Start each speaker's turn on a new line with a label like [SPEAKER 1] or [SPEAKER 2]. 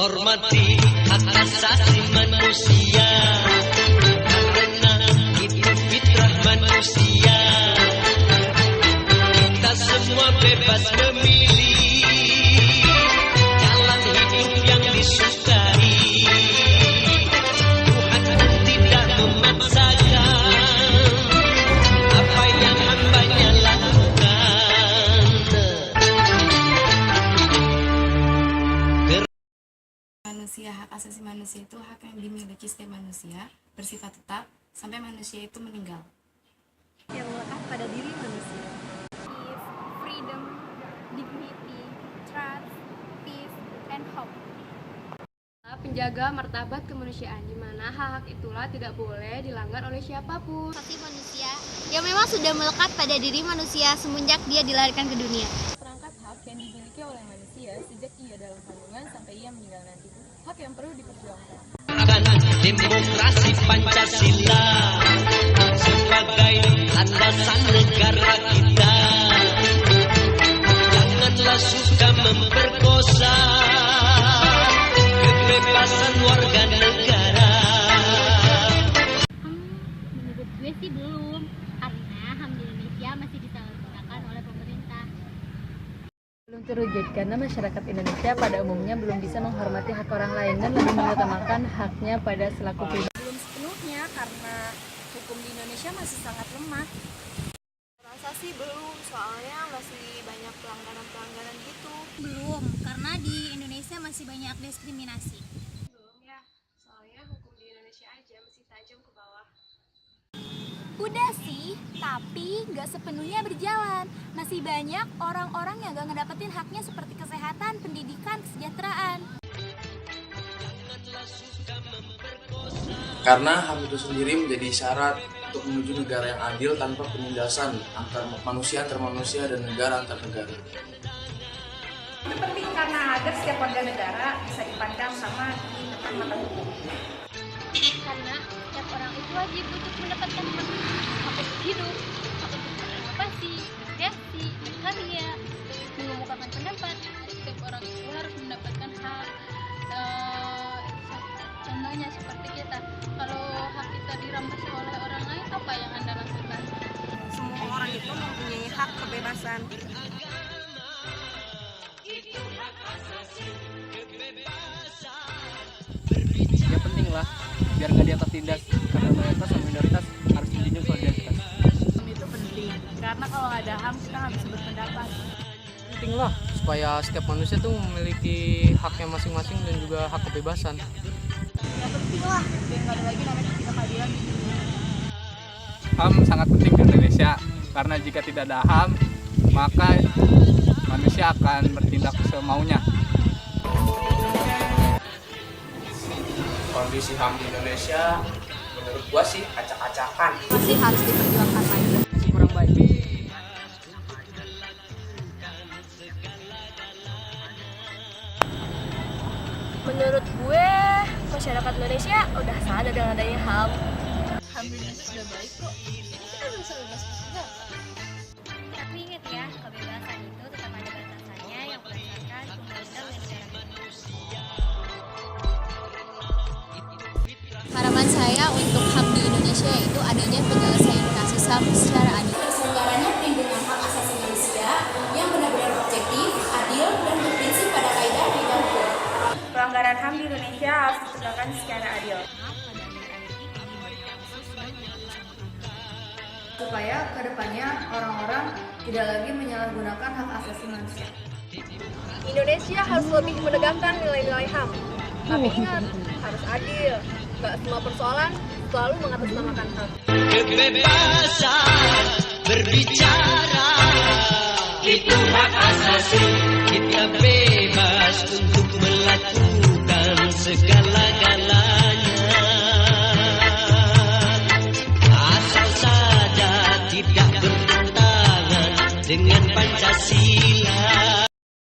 [SPEAKER 1] menghormati hak asasi manusia, karena itu fitrah manusia. Kita semua bebas memilih jalan hidup yang disukai. Tuhan tidak memaksakan apa yang hambanya lakukan.
[SPEAKER 2] Manusia, hak asasi manusia itu hak yang dimiliki setiap manusia, bersifat tetap sampai manusia itu meninggal.
[SPEAKER 3] Yang melekat pada diri manusia.
[SPEAKER 4] Freedom, dignity, trust, peace, and hope.
[SPEAKER 5] Penjaga martabat kemanusiaan, di mana hak-hak itulah tidak boleh dilanggar oleh siapapun.
[SPEAKER 4] Hak manusia yang memang sudah melekat pada diri manusia semenjak dia dilahirkan ke dunia.
[SPEAKER 3] Perangkat hak yang dimiliki oleh manusia sejak ia dalam kandungan sampai ia meninggal nanti. Hak yang perlu diperjuangkan.
[SPEAKER 1] Demokrasi Pancasila sebagai landasan negara kita. Janganlah suka memperkosa kebebasan warga negara.
[SPEAKER 4] Menurut gue sih belum, karena HAM di Indonesia masih disalahgunakan oleh pemerintah.
[SPEAKER 3] Belum terwujud karena masyarakat Indonesia pada umumnya belum bisa menghormati hak orang lain dan lebih mengutamakan haknya pada selaku pribadi.
[SPEAKER 6] Belum sepenuhnya karena hukum di Indonesia masih sangat lemah.
[SPEAKER 5] Rasa sih belum, soalnya masih banyak pelanggaran gitu.
[SPEAKER 4] Belum, karena di Indonesia masih banyak diskriminasi.
[SPEAKER 5] Belum ya, soalnya hukum di Indonesia aja masih tajam ke bawah.
[SPEAKER 4] Udah sih, tapi nggak sepenuhnya berjalan. Masih banyak orang-orang yang nggak ngedapetin haknya seperti kesehatan, pendidikan, kesejahteraan.
[SPEAKER 7] Karena HAM itu sendiri menjadi syarat untuk menuju negara yang adil tanpa penindasan antar manusia dan negara antar negara.
[SPEAKER 6] Itu penting karena agar setiap warga negara bisa dipandang sama di depan mata hukum.
[SPEAKER 4] Karena setiap orang itu wajib untuk mendapatkan hak untuk hidup, hak untuk berinovasi, berkreasi, berkarya, mengemukakan pendapat.
[SPEAKER 5] Setiap orang itu harus mendapatkan hak. Contohnya seperti kita, kalau hak kita dirampas oleh orang lain, apa yang Anda lakukan?
[SPEAKER 6] Semua orang itu mempunyai hak kebebasan.
[SPEAKER 8] Ya penting lah, biar nggak dianggap tindas, karena mayoritas sama minoritas harus dijunjung solidaritas.
[SPEAKER 6] Itu penting, karena kalau nggak ada HAM kita nggak bisa berpendapat.
[SPEAKER 8] Penting lah, supaya setiap manusia tuh memiliki haknya masing-masing dan juga hak kebebasan.
[SPEAKER 6] Yang penting lah, biar nggak ada lagi namanya ketidakadilan di dunia.
[SPEAKER 8] HAM sangat penting di Indonesia, karena jika tidak ada HAM, maka manusia akan bertindak semaunya.
[SPEAKER 7] Kondisi HAM di Indonesia menurut gua sih acak-acakan.
[SPEAKER 3] Masih harus diperjuangkan lagi.
[SPEAKER 8] Kurang baik.
[SPEAKER 5] Menurut gue, masyarakat Indonesia udah sadar dengan adanya HAM.
[SPEAKER 6] HAM di Indonesia sudah baik kok. Kita bisa bebas berpendapat.
[SPEAKER 4] Tapi ingat ya, kebebasan itu tetap ada batasannya yang berdasarkan undang-undang dan negara.
[SPEAKER 9] Harapan saya untuk HAM di Indonesia yaitu adanya penyelesaian kasus HAM secara adil.
[SPEAKER 2] Terselenggaranya perlindungan hak asasi manusia yang benar-benar objektif, adil, dan berprinsip pada kaidah-kaidah hukum.
[SPEAKER 6] Pelanggaran HAM di Indonesia harus ditegakkan secara adil.
[SPEAKER 3] Supaya kedepannya orang-orang tidak lagi menyalahgunakan hak asasi manusia.
[SPEAKER 5] Indonesia harus lebih menegakkan nilai-nilai HAM. Tapi ingat, harus adil. Gak semua persoalan selalu mengatasnamakan HAM.
[SPEAKER 1] Kebebasan berbicara itu hak asasi. Kita bebas untuk melakukan